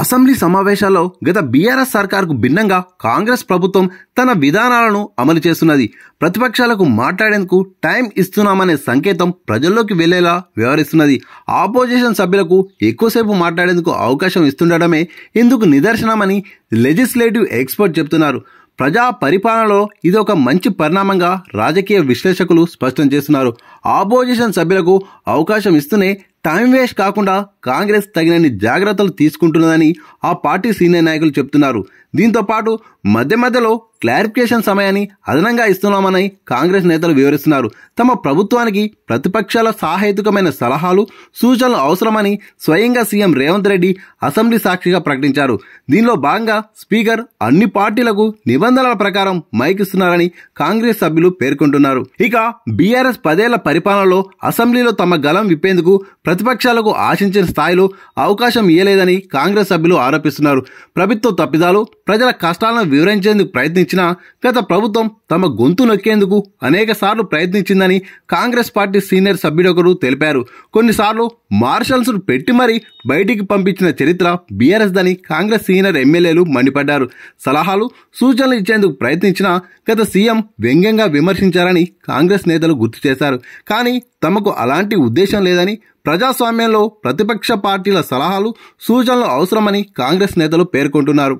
Assembly సమావేశాల్లో గత BRS సర్కార్కు భిన్నంగా కాంగ్రెస్ ప్రభుత్వం తన విధానాలను అమలు చేస్తున్నది. ప్రతిపక్షాలకు మాట్లాడేందుకు టైం ఇస్తున్నామనే సంకేతం ప్రజల్లోకి వెళ్లేలా వ్యవహరిస్తున్నది. ఆపోజిషన్ సభ్యులకు ఎక్కువసేపు మాట్లాడేందుకు అవకాశం ఇస్తుండడమే ఇందుకు నిదర్శనమని లెజిస్లేటివ్ ఎక్స్పర్ట్ చెబుతున్నారు. ప్రజా పరిపాలనలో ఇది ఒక మంచి పరిణామంగా రాజకీయ విశ్లేషకులు స్పష్టం చేస్తున్నారు. ఆపోజిషన్ సభ్యులకు అవకాశం ఇస్తూనే టైం వేస్ట్ కాకుండా కాంగ్రెస్ తగినన్ని జాగ్రత్తలు తీసుకుంటున్నదని ఆ పార్టీ సీనియర్ నాయకులు చెప్తున్నారు. దీంతో పాటు మధ్య మధ్యలో క్లారిఫికేషన్ సమయాన్ని అదనంగా ఇస్తున్నామని కాంగ్రెస్ నేతలు వివరిస్తున్నారు. తమ ప్రభుత్వానికి ప్రతిపక్షాల సహేతుకమైన సలహాలు, సూచనలు అవసరమని స్వయంగా సీఎం రేవంత్ రెడ్డి అసెంబ్లీ సాక్షిగా ప్రకటించారు. దీనిలో భాగంగా స్పీకర్ అన్ని పార్టీలకు నిబంధనల ప్రకారం మైక్ ఇస్తున్నారని కాంగ్రెస్ సభ్యులు పేర్కొంటున్నారు. ఇక బీఆర్ఎస్ 10 ఏళ్ల పరిపాలనలో అసెంబ్లీలో తమ గలం విప్పేందుకు ప్రతిపక్షాలకు ఆశించిన స్థాయిలో అవకాశం ఇయ్యలేదని కాంగ్రెస్ సభ్యులు ఆరోపిస్తున్నారు. ప్రభుత్వ తప్పిదాలు, ప్రజల కష్టాలను వివరించేందుకు ప్రయత్నించినా గత ప్రభుత్వం తమ గొంతు నొక్కేందుకు అనేక సార్లు ప్రయత్నించిందని కాంగ్రెస్ పార్టీ సీనియర్ సభ్యుడొకరు తెలిపారు. కొన్నిసార్లు మార్షల్స్ పెట్టి మరీ బయటికి పంపించిన చరిత్ర బీఆర్ఎస్ దని కాంగ్రెస్ సీనియర్ ఎమ్మెల్యేలు మండిపడ్డారు. సలహాలు, సూచనలు ఇచ్చేందుకు ప్రయత్నించినా గత సీఎం వ్యంగ్యంగా విమర్శించారని కాంగ్రెస్ నేతలు గుర్తు చేశారు. కానీ తమకు అలాంటి ఉద్దేశం లేదని, ప్రజాస్వామ్యంలో ప్రతిపక్ష పార్టీల సలహాలు, సూచనలు అవసరమని కాంగ్రెస్ నేతలు పేర్కొంటున్నారు.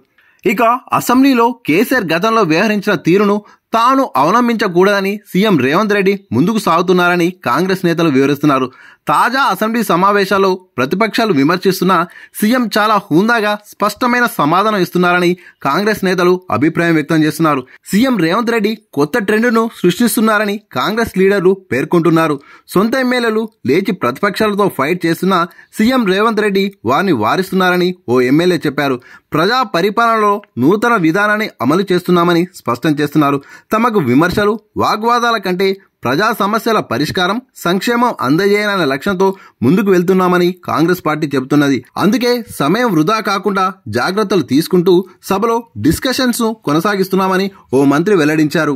ఇక అసెంబ్లీలో కేసీఆర్ గతంలో వ్యవహరించిన తీరును తాను అవలంబించకూడదని సీఎం రేవంత్ రెడ్డి ముందుకు సాగుతున్నారని కాంగ్రెస్ నేతలు వివరిస్తున్నారు. తాజా అసెంబ్లీ సమావేశాల్లో ప్రతిపక్షాలు విమర్శిస్తున్నా సీఎం చాలా హుందాగా స్పష్టమైన సమాధానం ఇస్తున్నారని కాంగ్రెస్ నేతలు అభిప్రాయం వ్యక్తం చేస్తున్నారు. సీఎం రేవంత్ రెడ్డి కొత్త ట్రెండ్ను సృష్టిస్తున్నారని కాంగ్రెస్ లీడర్లు పేర్కొంటున్నారు. సొంత ఎమ్మెల్యేలు లేచి ప్రతిపక్షాలతో ఫైట్ చేస్తున్నా సీఎం రేవంత్ రెడ్డి వారిని వారిస్తున్నారని ఓ ఎమ్మెల్యే చెప్పారు. ప్రజా పరిపాలనలో నూతన విధానాన్ని అమలు చేస్తున్నామని స్పష్టం చేస్తున్నారు. తమకు విమర్శలు, వాగ్వాదాల కంటే ప్రజా సమస్యల పరిష్కారం, సంక్షేమం అందజేయాలనే లక్ష్యంతో ముందుకు వెళ్తున్నామని కాంగ్రెస్ పార్టీ చెబుతున్నది. అందుకే సమయం వృధా కాకుండా జాగ్రత్తలు తీసుకుంటూ సభలో డిస్కషన్స్ కొనసాగిస్తున్నామని ఓ మంత్రి వెల్లడించారు.